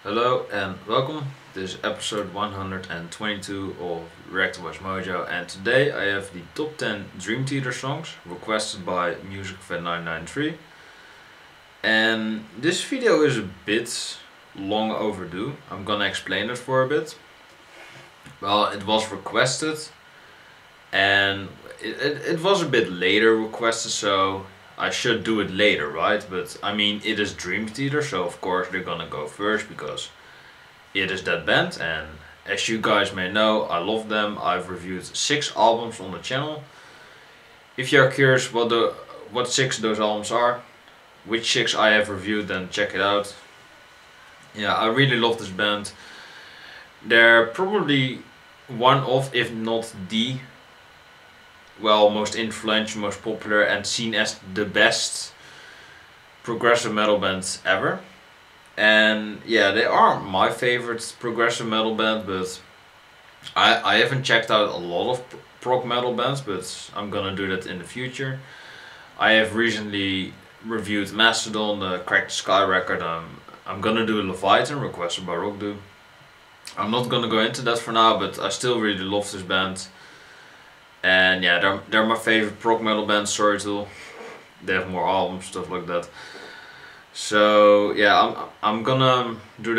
Hello and welcome. This is episode 122 of WatchMojo, and today I have the top 10 Dream Theater songs requested by MusicFan993. And this video is a bit long overdue. I'm gonna explain it for a bit. Well, it was requested and it was a bit later requested, so I should do it later, right? But I mean, it is Dream Theater, so of course they're gonna go first because it is that band, and as you guys may know, I love them. I've reviewed 6 albums on the channel. If you're curious what 6 those albums are, which 6 I have reviewed, then check it out. Yeah, I really love this band. They're probably one of, if not the most influential, most popular, and seen as the best progressive metal band ever. And yeah, they are my favorite progressive metal band, but I haven't checked out a lot of prog metal bands, but I'm gonna do that in the future. I have recently reviewed Mastodon, the Crack the Sky record. I'm gonna do Leviathan, requested by Rockdo. I'm not gonna go into that for now, but I still really love this band. And yeah, they're my favorite prog metal band, Sorry Tool. They have more albums, stuff like that. So yeah, I'm gonna do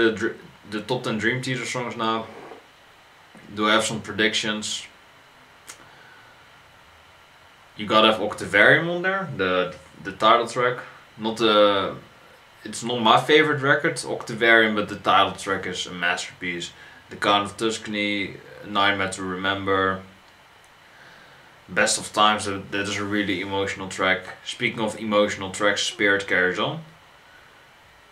the top 10 Dream Theater songs now. Do I have some predictions? You gotta have Octavarium on there, the title track. It's not my favorite record, Octavarium, but the title track is a masterpiece. The Count of Tuscany, Nightmare to Remember, Best of Times, that is a really emotional track. Speaking of emotional tracks, Spirit Carries On.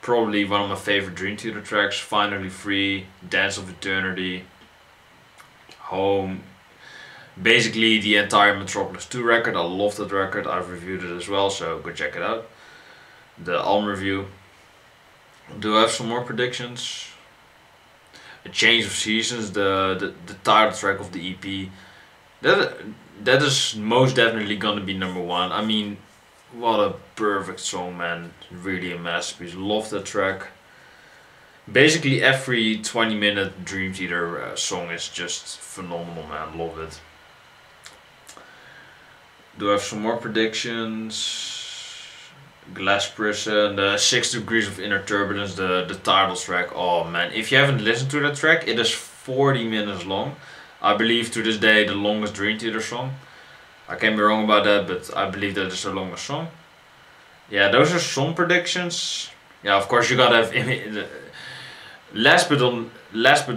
Probably one of my favorite Dream Theater tracks. Finally Free, Dance of Eternity, Home. Basically the entire Metropolis 2 record. I love that record. I've reviewed it as well, so go check it out. The album review. Do I have some more predictions? A Change of Seasons, the title track of the EP. That is most definitely gonna be number 1. I mean, what a perfect song, man. Really a masterpiece. Love that track. Basically every 20-minute Dream Theater song is just phenomenal, man. Love it. Do I have some more predictions? Glass Prison, the 6 Degrees of Inner Turbulence, the title track. Oh man, if you haven't listened to that track, it is 40 minutes long. I believe to this day the longest Dream Theater song. I can be wrong about that, but I believe that is the longest song. Yeah, those are some predictions. Yeah, of course you gotta have last but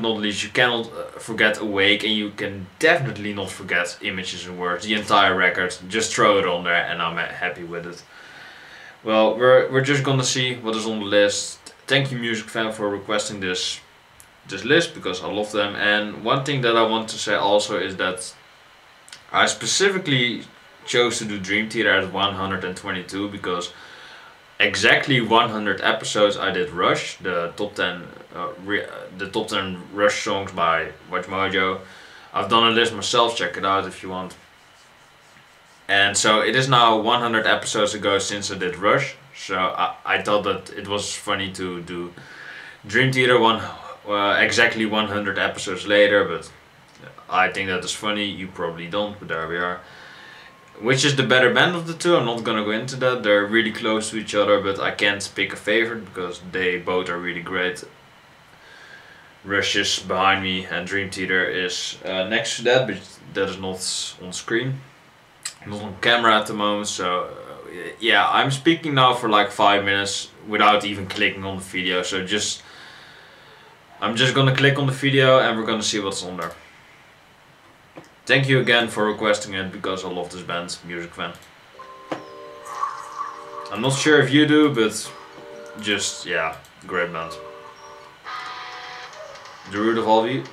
not least, you cannot forget Awake, and you can definitely not forget Images and Words. The entire record, just throw it on there and I'm happy with it. Well, we're just gonna see what is on the list. Thank you, Music Fan, for requesting this list, because I love them. And one thing that I want to say also is that I specifically chose to do Dream Theater at 122 because exactly 100 episodes I did Rush, the top 10 Rush songs by WatchMojo. I've done a list myself, check it out if you want. And so it is now 100 episodes ago since I did Rush, so I thought that it was funny to do Dream Theater exactly 100 episodes later, but I think that is funny. You probably don't, but there we are. Which is the better band of the two? I'm not gonna go into that. They're really close to each other, but I can't pick a favorite because they both are really great. Rush is behind me and Dream Theater is next to that, but that is not on screen. Not on camera at the moment, so yeah, I'm speaking now for like 5 minutes without even clicking on the video, so I'm just gonna click on the video and we're gonna see what's on there. Thank you again for requesting it, because I love this band, Music Fan. I'm not sure if you do, but just, yeah, great band. The Root of All Evil.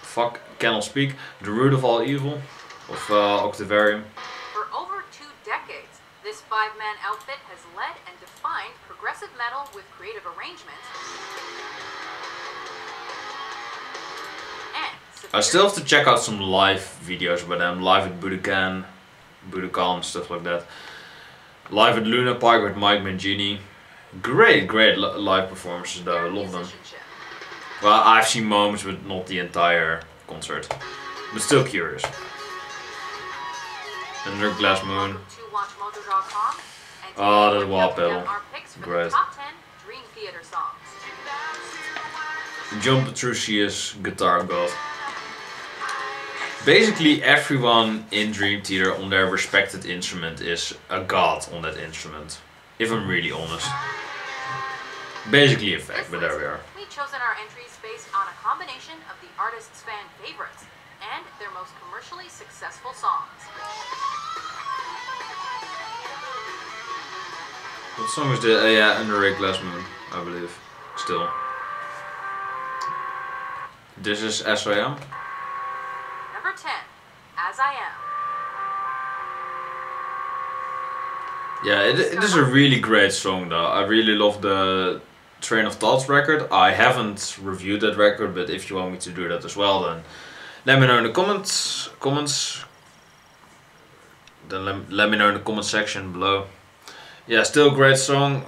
Fuck, cannot speak. The Root of All Evil of Octavarium. For over 2 decades, this 5-man outfit has led and defined progressive metal with creative arrangements. I still have to check out some live videos by them, live at Budokan, stuff like that. Live at Luna Park with Mike Mangini. Great live performances though, I love them. Well, I've seen moments, but not the entire concert. But still curious. Under Glass Moon. Welcome to WatchMojo.com. And Oh, today that we're wah counting down pedal. our picks for Great. the top 10 Dream Theater songs. John Petrucci's Guitar God. Basically everyone in Dream Theater on their respected instrument is a god on that instrument. If I'm really honest. Basically a fact, but there we are. We've chosen our entries based on a combination of the artist's fan favorites and their most commercially successful songs. What song is this? Yeah, Under a Glass Moon, I believe. Still. This is SIM. Number 10, As I Am. Yeah, it is a really great song though. I really love the Train of Thoughts record. I haven't reviewed that record, but if you want me to do that as well, then let me know in the comments. Then let me know in the comment section below. Yeah, still a great song.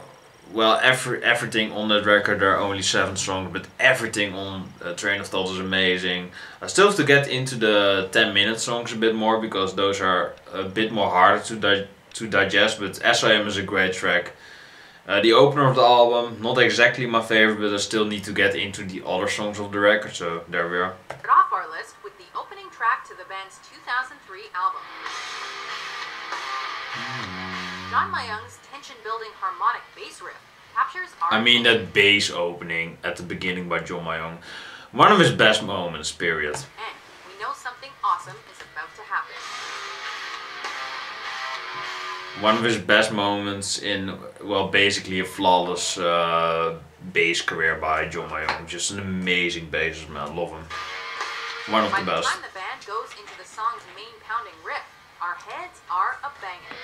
Well, everything on that record, there are only 7 songs, but everything on Train of Thought is amazing. I still have to get into the 10-minute songs a bit more, because those are a bit more harder to digest, but SIM is a great track. The opener of the album, not exactly my favorite, but I still need to get into the other songs of the record, so there we are. Start off our list with the opening track to the band's 2003 album. John Mayung's tension-building harmonic bass riff captures our... I mean that bass opening at the beginning by John Mayung. One of his best moments, period. And we know something awesome is about to happen. One of his best moments in, well, basically a flawless bass career by John Mayung. Just an amazing bassist, man. Love him. One of By the the best. time the band goes into the song's main pounding riff, our heads are a-banging.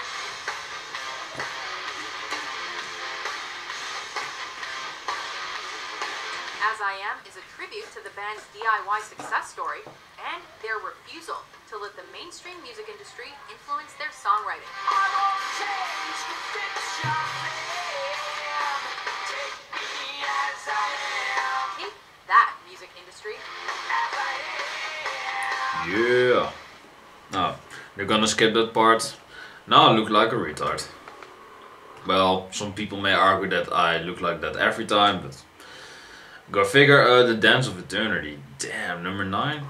As I Am is a tribute to the band's DIY success story and their refusal to let the mainstream music industry influence their songwriting. Take that, music industry. Yeah. No, you're gonna skip that part. Now I look like a retard. Well, some people may argue that I look like that every time, but go figure. The Dance of Eternity. Damn, number 9?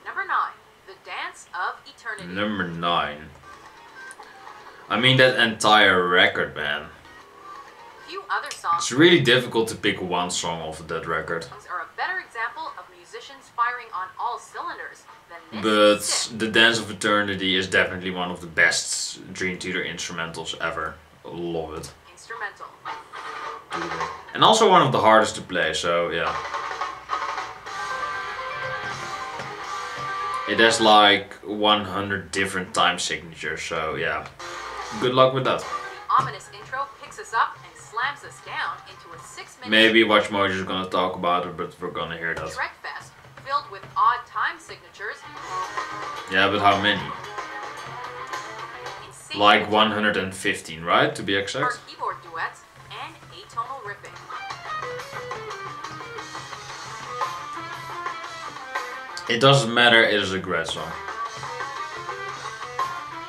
Number 9, The Dance of Eternity. Number 9. I mean that entire record, man. Few other songs It's really difficult to pick one song off of that record. are a better example of musicians firing on all cylinders than this. But six. The Dance of Eternity is definitely one of the best Dream Theater instrumentals ever. Love it. Instrumental. And also one of the hardest to play, so yeah. It has like 100 different time signatures, so yeah. Good luck with that. The ominous intro picks us up and slams us down into a 6-minute Maybe WatchMojo is gonna talk about it, but we're gonna hear that. Shrek Fest filled with odd time signatures. Yeah, but how many? Insane Like 115, right? To be exact? Our keyboard duets and atonal riffing. It doesn't matter, it is a great song.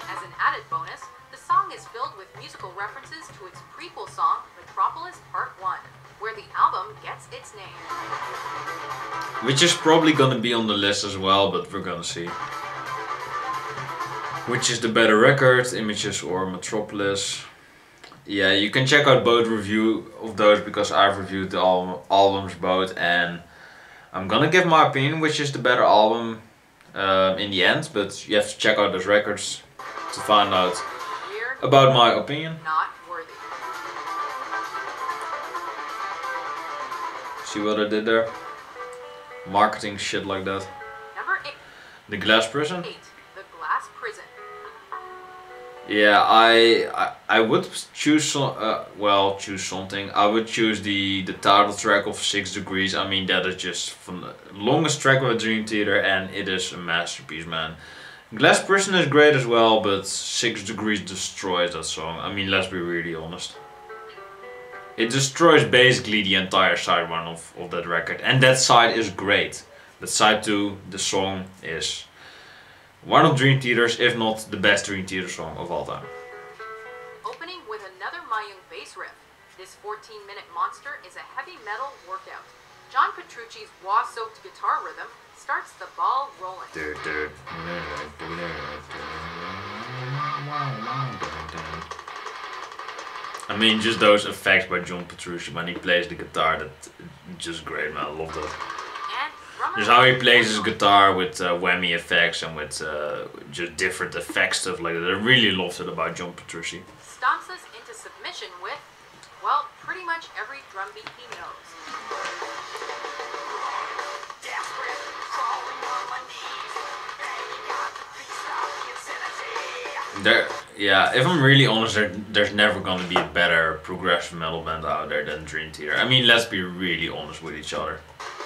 As an added bonus, the song is filled with musical references to its prequel song, Metropolis Part 1, where the album gets its name. Which is probably gonna be on the list as well, but we're gonna see. Which is the better record, Images or Metropolis? Yeah, you can check out both review of those, because I've reviewed the albums both, and I'm gonna give my opinion which is the better album in the end, but you have to check out those records to find out We're about my opinion. not worthy. See what I did there? Marketing shit like that. Number 8. The Glass Prison? 8. The Glass Prison. Yeah, I would choose choose something. I would choose the title track of 6 Degrees. I mean that is just from the longest track of a Dream Theater, and it is a masterpiece, man. Glass Prison is great as well, but 6 Degrees destroys that song. I mean, let's be really honest. It destroys basically the entire side one of that record, and that side is great. But side 2, the song is one of Dream Theater's, if not the best Dream Theater song of all time. Opening with another Mayung bass riff, this 14-minute monster is a heavy metal workout. John Petrucci's wah-soaked guitar rhythm starts the ball rolling. I mean, just those effects by John Petrucci when he plays the guitar, that's just great, man. I love that. Just how he plays his guitar with whammy effects and with just different effects, stuff like that. I really loved it about John Petrucci. Stomps us into submission with, well, pretty much every drum beat he knows. Yeah, if I'm really honest, there's never gonna be a better progressive metal band out there than Dream Theater. I mean, let's be really honest with each other.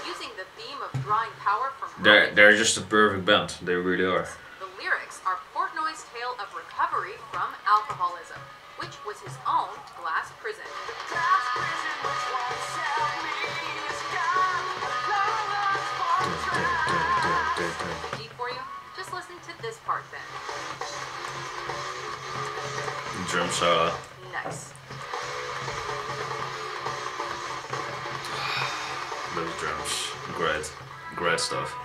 Using the theme of drawing power from they're just a perfect band. They really are. The lyrics are Portnoy's tale of recovery from alcoholism, which was his own glass prison. Deep for you? Just listen to this part then. Drum solo. Nice. Those drums. Great stuff.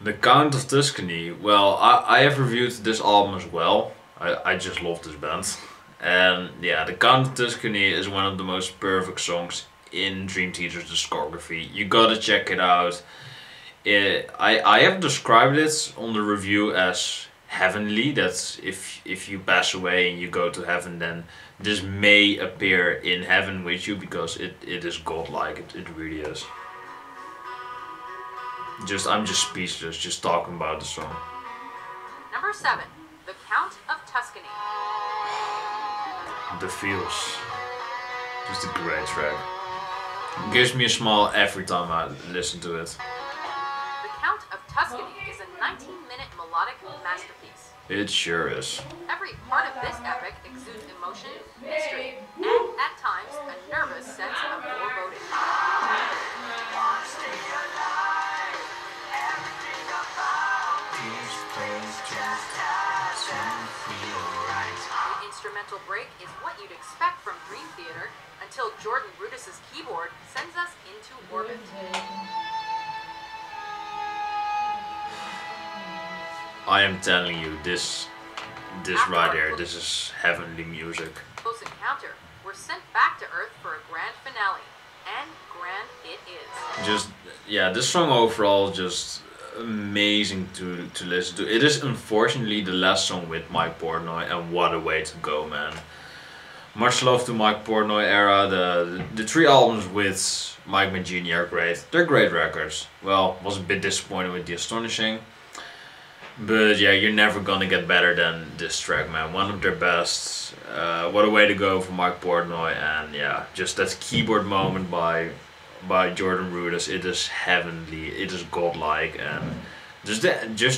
The Count of Tuscany. Well, I have reviewed this album as well. I just love this band. And yeah, The Count of Tuscany is one of the most perfect songs in Dream Theater's discography. You gotta check it out. I have described it on the review as heavenly. That's if you pass away and you go to heaven, then this may appear in heaven with you, because it is godlike. It really is. I'm just speechless just talking about the song. Number 7, The Count of Tuscany. The feels. Just a great track. It gives me a smile every time I listen to it. The Count of Tuscany is a 19-minute melodic masterpiece. It sure is. Every part of this epic exudes emotion, mystery, and at times a nervous sense of foreboding. The instrumental break is what you'd expect from Dream Theater until Jordan Rudess's keyboard sends us into orbit. I am telling you, this right here, this is heavenly music. Close Encounter, we're sent back to Earth for a grand finale, and grand it is. This song overall just amazing to listen to. It is unfortunately the last song with Mike Portnoy, and what a way to go, man. Much love to Mike Portnoy era. The 3 albums with Mike Mangini are great. They're great records. Well, was a bit disappointed with The Astonishing. But yeah, you're never gonna get better than this track, man. One of their best. What a way to go for Mike Portnoy, and yeah, just that keyboard moment by Jordan Rudess. It is heavenly. It is godlike, and just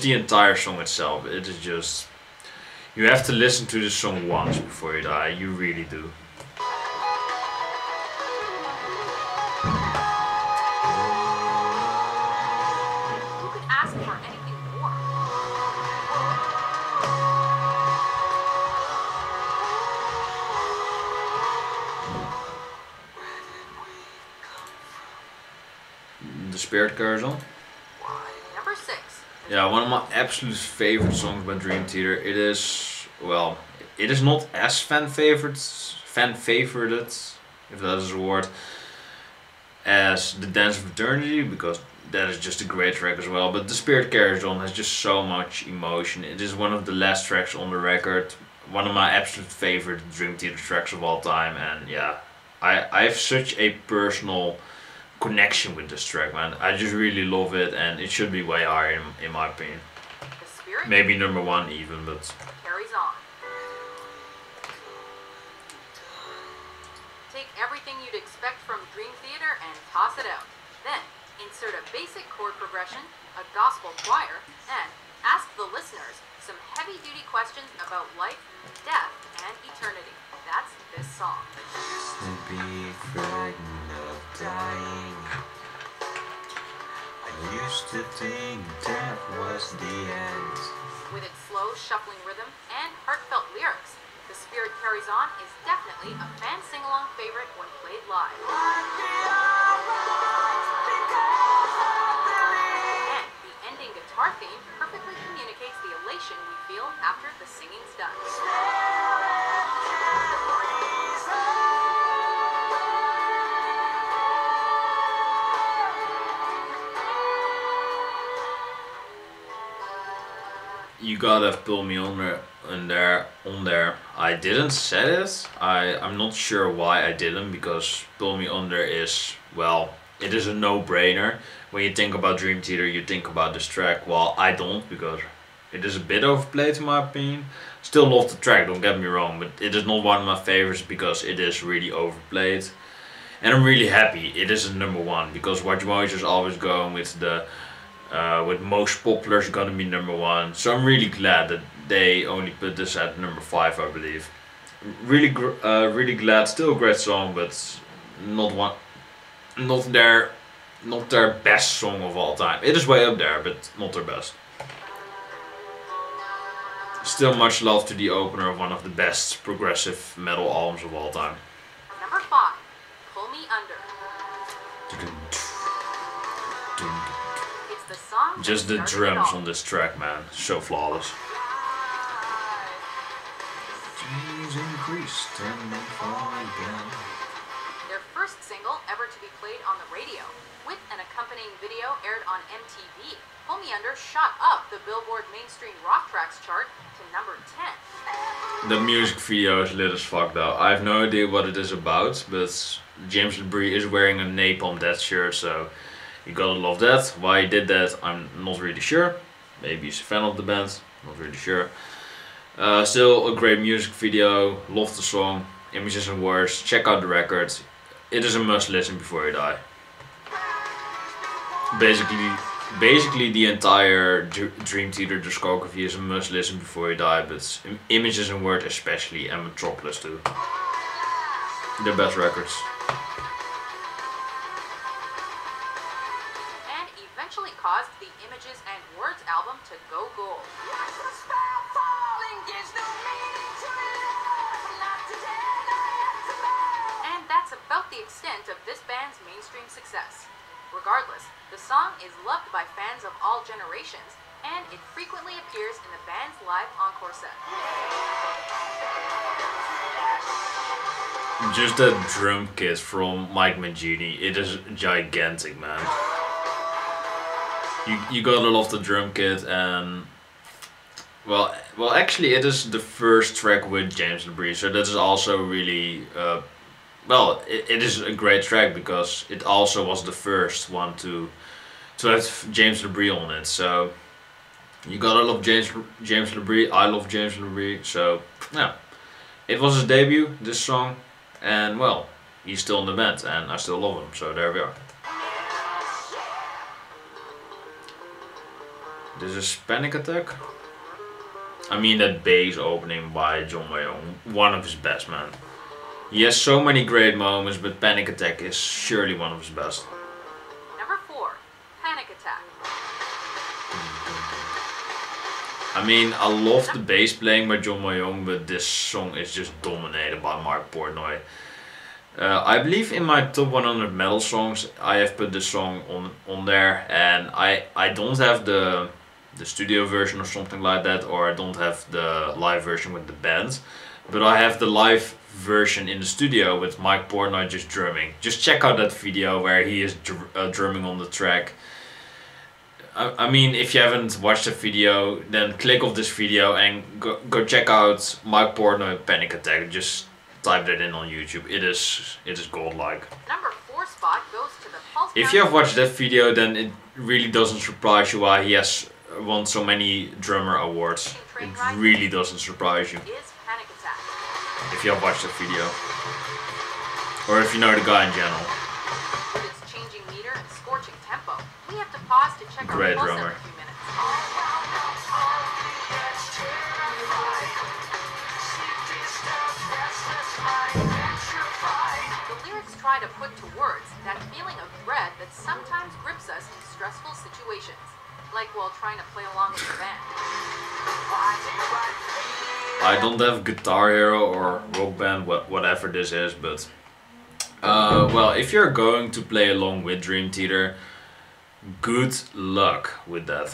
the entire song itself. It is just, you have to listen to this song once before you die. You really do. Who could ask for anything more? The Spirit Carousel. Number 6. Yeah, one of my absolute favorite songs by Dream Theater. It is, well, it is not as fan favorited, if that is a word, as The Dance of Eternity, because that is just a great track as well. But The Spirit Carries On has just so much emotion. It is one of the last tracks on the record. One of my absolute favorite Dream Theater tracks of all time. And yeah, I have such a personal connection with this track, man. I just really love it, and it should be way higher in my opinion. The Spirit Maybe number 1 even, but carries on. Take everything you'd expect from Dream Theater and toss it out. Then, insert a basic chord progression, a gospel choir, and ask the listeners, Some heavy-duty questions about life, death, and eternity. That's this song. To be frightened of dying. I used to think that was the end. With its slow, shuffling rhythm and heartfelt lyrics, The Spirit Carries On is definitely a fan sing-along favorite when played live. And the ending guitar theme perfectly communicates the elation we feel after the singing's done. You gotta have Pull Me Under on there. I didn't set it. I'm not sure why I didn't, because Pull Me Under is, well, it is a no-brainer. When you think about Dream Theater, you think about this track. Well, I don't, because it is a bit overplayed in my opinion. Still love the track, don't get me wrong, but it is not one of my favorites because it is really overplayed. And I'm really happy it is a #1, because WatchMojo is always going with the with most popular is gonna be #1. So I'm really glad that they only put this at #5, I believe. Really glad. Still a great song, but not their best song of all time. It is way up there, but not their best. Still much love to the opener of one of the best progressive metal albums of all time. #5, Pull Me Under. It's the song. Just the that started it drums all. on this track, man, so flawless. Dreams increased and then fall again. Their first single ever to be played on the radio, with an accompanying video aired on MTV. Pull Me Under shot up the Billboard Mainstream Rock Tracks chart to #10. The music video is lit as fuck though. I have no idea what it is about, but James LeBrie is wearing a Napalm Death shirt, so you gotta love that. Why he did that, I'm not really sure. Maybe he's a fan of the band, not really sure. Still a great music video, love the song, images and words, check out the record. It is a must listen before you die. Basically the entire Dream Theater discography is a must listen before you die, but images and words especially, and Metropolis too. The best records. And eventually caused the Images and Words album to go gold. And that's about the extent of this band's mainstream success. Regardless, the song is loved by fans of all generations, and it frequently appears in the band's live encore set. Just that drum kit from Mike Mangini, it is gigantic, man. You gotta love the drum kit, and well actually it is the first track with James LeBrie, so that is also really it is a great track because it also was the first one to have James LeBrie on it. So you gotta love James LeBrie. I love James LeBrie. So yeah, it was his debut, this song, and well, he's still in the band, and I still love him. So there we are. This is Panic Attack. I mean, that bass opening by John Mayong, one of his best, man. He has so many great moments, but Panic Attack is surely one of his best. #4, Panic Attack. I mean, I love the bass playing by John Mayong, but this song is just dominated by Mark Portnoy. I believe in my top 100 metal songs, I have put this song on there, and I don't have the studio version or something like that, or I don't have the live version with the band, but I have the live version in the studio with Mike Portnoy just drumming. Just check out that video where he is drumming on the track. I mean, if you haven't watched the video, then click off this video and go check out Mike Portnoy Panic Attack. Just type that in on YouTube. It is godlike. #4 spot goes to the Pulse. If you have watched that video, then it really doesn't surprise you why he has won so many drummer awards. It really doesn't surprise you Is Panic Attack. if you have watched that video, or if you know the guy in general. With its changing meter and scorching tempo, we have to pause to check Great our pulse drummer. every few minutes. try to put to words that feeling of dread that sometimes grips us in stressful situations, like while trying to play along with the band. I don't have Guitar Hero or Rock Band, whatever this is, but well, if you're going to play along with Dream Theater, good luck with that.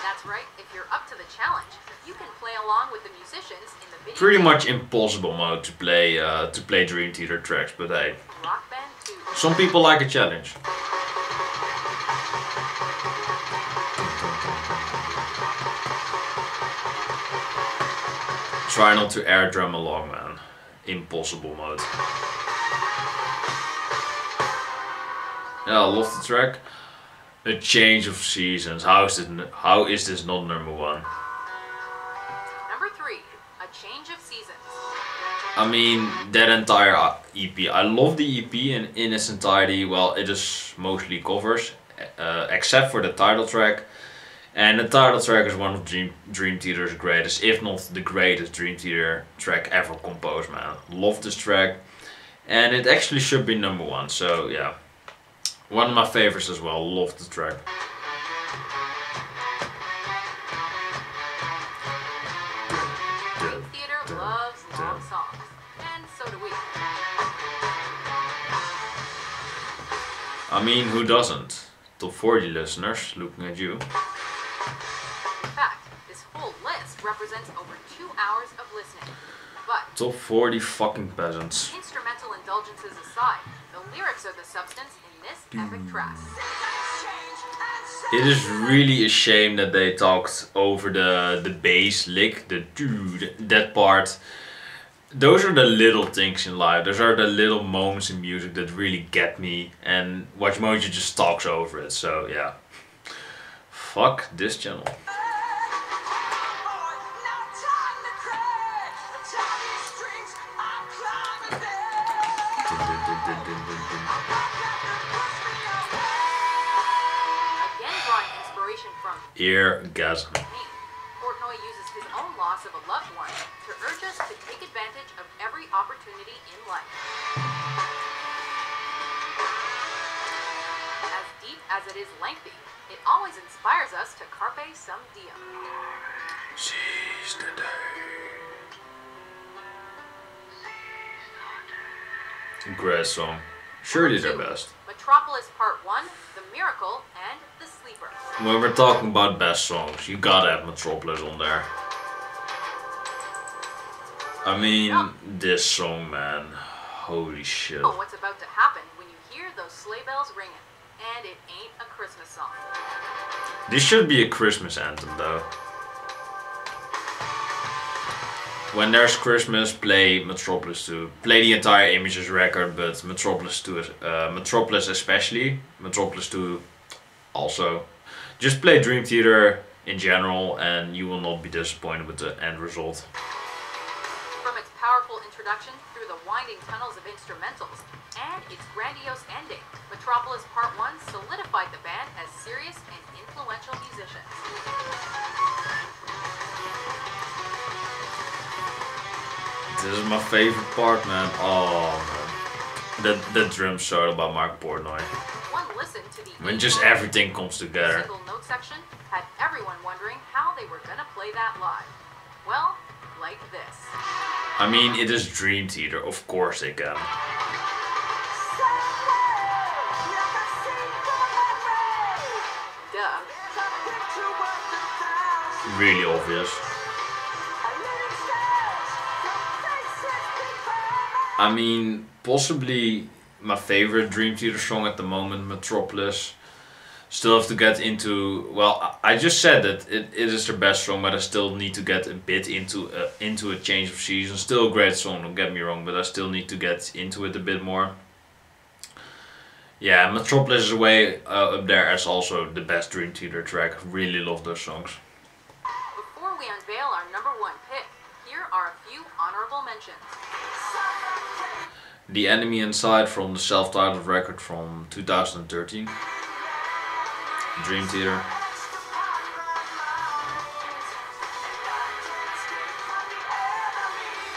That's right, if you're up to the challenge, you can play along with the musicians in the video. Pretty much impossible mode to play Dream Theater tracks, but hey, Rock Band 2. some people like a challenge. Try not to air drum along, man. Impossible mode. Yeah, I love the track. A Change of Seasons. How is this not number 1? Number 3, A Change of Seasons. I mean, that entire EP. I love the EP in its entirety. Well, it is mostly covers, except for the title track. And the title track is one of Dream Theater's greatest, if not the greatest Dream Theater track ever composed, man. Love this track. And it actually should be number 1, so yeah. One of my favorites as well, love the track. Dream Theater loves long songs, and so do we. I mean, who doesn't? Top 40 listeners, looking at you. In fact, this whole list represents over 2 hours of listening. But Top 40 fucking peasants. instrumental indulgences aside, the lyrics are the substance in this epic track. It is really a shame that they talked over the bass lick, the dude, that part. Those are the little things in life. Those are the little moments in music that really get me, and WatchMojo just talks over it. So yeah, fuck this channel. Again drawing inspiration from Eargasm. pain, Portnoy uses his own loss of a loved one to urge us to take advantage of every opportunity in life. As deep as it is lengthy, it always inspires us to carpe some diem. Seize the day. Great song. Surely their best. Metropolis Part 1, The Miracle, and The Sleeper. When we're talking about best songs, you gotta have Metropolis on there. I mean, this song, man. Holy shit. Know what's about to happen when you hear those sleigh bells ringing. And it ain't a Christmas song. This should be a Christmas anthem, though. When there's Christmas, play Metropolis 2. Play the entire Images record, but Metropolis 2 is, Metropolis especially. Metropolis 2 also. Just play Dream Theater in general and you will not be disappointed with the end result. From its powerful introduction through the winding tunnels of instrumentals and its grandiose ending, Metropolis Part 1 solidified the band as serious and influential musicians. This is my favorite part, man. Oh, man. The drum solo by Mark Portnoy. One listen to the When just everything comes together. single note section had everyone wondering how they were gonna play that live. Well, like this. I mean, it is Dream Theater. Of course they can. Duh. Really obvious. I mean, possibly my favorite Dream Theater song at the moment, Metropolis. Still have to get into, well, I just said that it is their best song, but I still need to get a bit into a Change of Seasons. Still a great song, don't get me wrong, but I still need to get into it a bit more. Yeah, Metropolis is way up there as also the best Dream Theater track. Really love those songs. Before we unveil our #1 pick, here are a few honorable mentions. The Enemy Inside from the self-titled record from 2013. Dream Theater.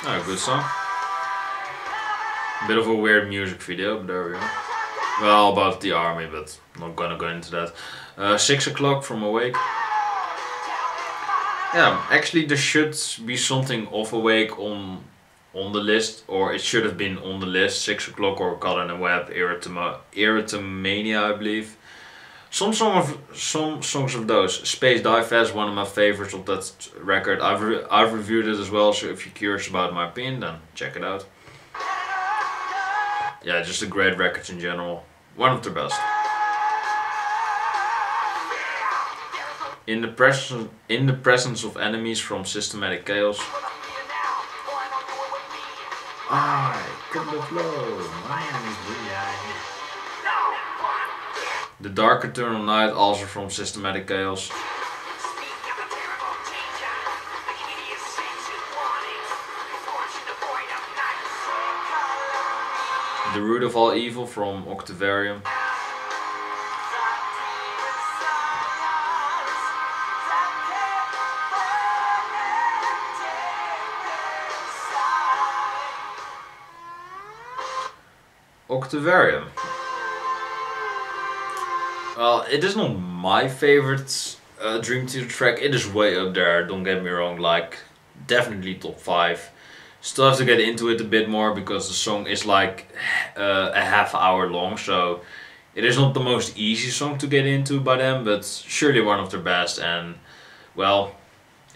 Oh, good song. Bit of a weird music video, but there we go. Well, about the army, but not gonna go into that. 6 o'clock from Awake. Yeah, actually there should be something of Awake on the list, or it should have been on the list. 6 o'clock or Caught in a Web, Erythomania, I believe. Some songs of those. Space Dive Fest, one of my favorites of that record. I've reviewed it as well, so if you're curious about my opinion, then check it out. Yeah, just a great record in general. One of the best. In the presence of enemies from Systematic Chaos. I come the flow. My name is Blue. The Dark Eternal Night, also from Systematic Chaos. The Root of All Evil from Octavarium. Octavarium. Well, it is not my favorite Dream Theater track. It is way up there, don't get me wrong, like definitely top 5. Still have to get into it a bit more because the song is like a half hour long, so it is not the most easy song to get into by them, but surely one of their best, and well,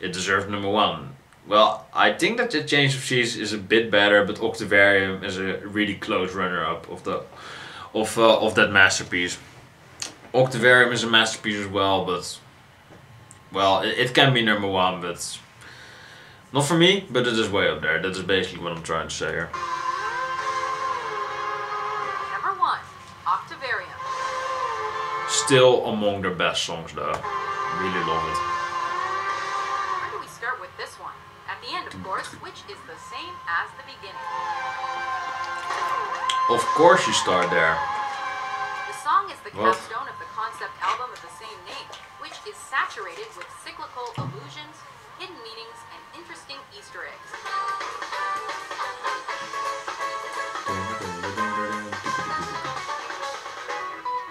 it deserves number 1. Well, I think that the Change of Seas is a bit better, but Octavarium is a really close runner-up of that masterpiece. Octavarium is a masterpiece as well, but well, it can be number 1, but not for me. But it is way up there. That is basically what I'm trying to say here. Number 1, Octavarium. Still among their best songs, though. Really love it. Where do we start with this one? At the end, of course, which is the same as the beginning. Of course, you start there. The song is the What? capstone of the concept album of the same name, which is saturated with cyclical allusions, hidden meanings, and interesting Easter eggs.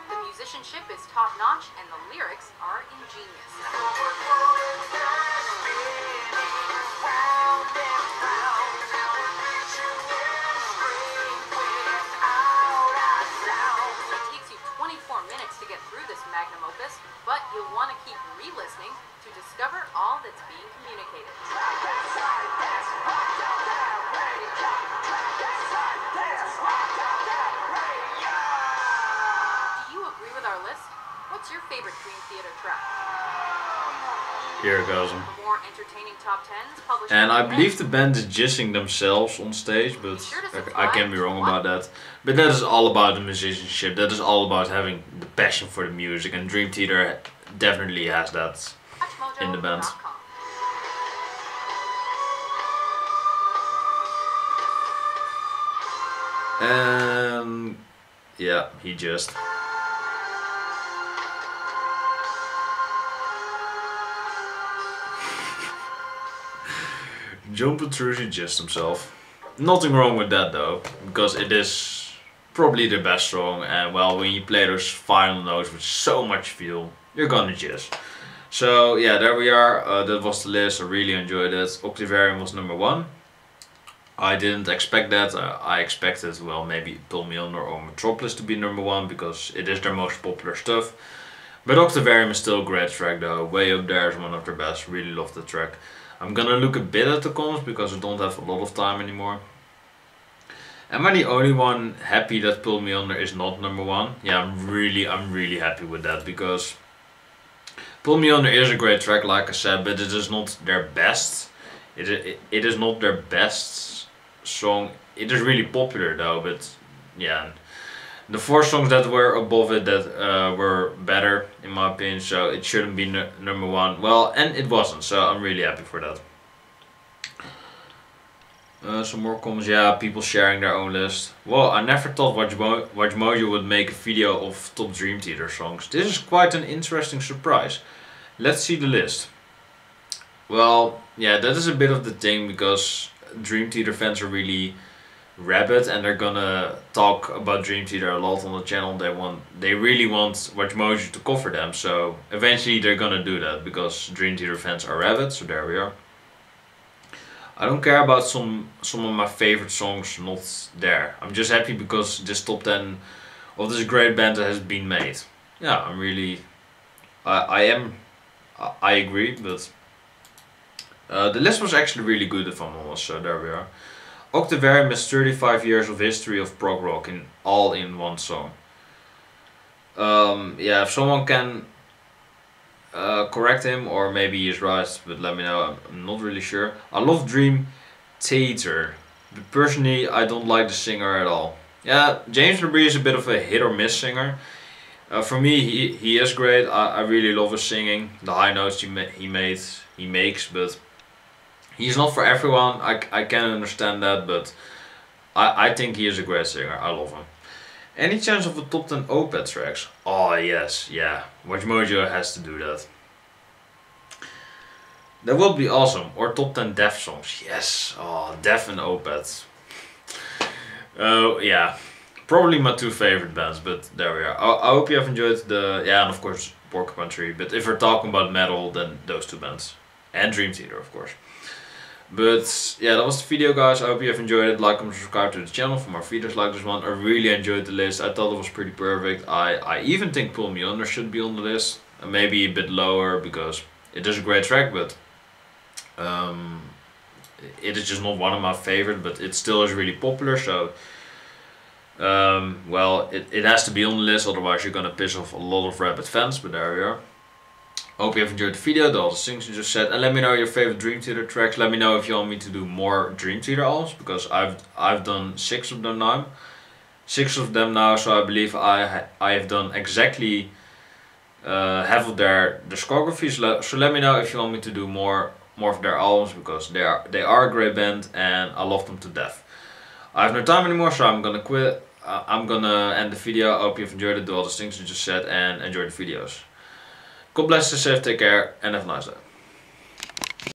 The musicianship is top-notch, and the lyrics are ingenious. It takes you 24 minutes to get through this magnum opus, but you'll want to keep re-listening to discover all that's being communicated. Do you agree with our list? What's your favorite Dream Theater track? Here goes. For more entertaining top 10s published And I by believe the band is jizzing themselves on stage, but Be sure to I subscribe can be to wrong What? about that. But that is all about the musicianship. That is all about having the passion for the music, and Dream Theater definitely has that in the band. WatchMojo.com. And yeah, he just. John Petrucci just himself. Nothing wrong with that though, because it is probably the best song, and well, when you play those final notes with so much feel, you're gonna jizz. So yeah, there we are. That was the list. I really enjoyed it. Octavarium was number 1. I didn't expect that. I expected, well, maybe Pull Me Under or Metropolis to be number 1 because it is their most popular stuff. But Octavarium is still a great track though. Way up there is one of their best. Really love the track. I'm gonna look a bit at the cons because I don't have a lot of time anymore. Am I the only one happy that Pull Me Under is not number 1? Yeah, I'm really happy with that, because Pull Me Under is a great track, like I said, but it is not their best. It is not their best song. It is really popular though, but yeah. The 4 songs that were above it that were better in my opinion, so it shouldn't be number 1. Well, and it wasn't, so I'm really happy for that. Some more comments. Yeah, people sharing their own list. Well, I never thought WatchMojo would make a video of top Dream Theater songs. This is quite an interesting surprise. Let's see the list. Well, yeah, that is a bit of the thing, because Dream Theater fans are really rabid and they're gonna talk about Dream Theater a lot on the channel. They really want WatchMojo to cover them, so eventually they're gonna do that because Dream Theater fans are rabid, so there we are. I don't care about some of my favorite songs not there. I'm just happy because this top 10 of this great band has been made. Yeah, I'm really... I agree, but the list was actually really good if I'm honest, so there we are. Octavarium has 35 years of history of prog rock all in one song. Yeah, if someone can correct him, or maybe he's right, but let me know, I'm not really sure. I love Dream Theater, but personally I don't like the singer at all. Yeah, James LeBrie is a bit of a hit or miss singer. For me, he is great. I really love his singing, the high notes he makes, but he's not for everyone. I can understand that, but I think he is a great singer. I love him. Any chance of a top 10 Opeth tracks? Oh yes, yeah. WatchMojo has to do that. That would be awesome. Or top 10 Def songs. Yes. Oh, Def and Opeth. Oh yeah. Probably my two favorite bands, but there we are. I hope you have enjoyed the... Yeah, and of course Porcupine Tree. But if we're talking about metal, then those two bands. And Dream Theater, of course. But yeah, that was the video, guys. I hope you have enjoyed it. Like, comment, subscribe to the channel for more videos like this one. I really enjoyed the list. I thought it was pretty perfect. I even think Pull Me Under should be on the list. Maybe a bit lower because it is a great track, but it is just not one of my favorite. But it still is really popular, so well, it has to be on the list. Otherwise, you're gonna piss off a lot of rabid fans. But there we are. Hope you have enjoyed the video, all the things you just said, and let me know your favorite Dream Theater tracks. Let me know if you want me to do more Dream Theater albums, because I've done 6 of them now. 6 of them now, so I believe I have done exactly half of their discography. So let me know if you want me to do more of their albums, because they are a great band and I love them to death. I have no time anymore, so I'm gonna quit. I'm gonna end the video. I hope you've enjoyed it, do all the things you just said, and enjoy the videos. God bless you, safe, take care, and have a nice day.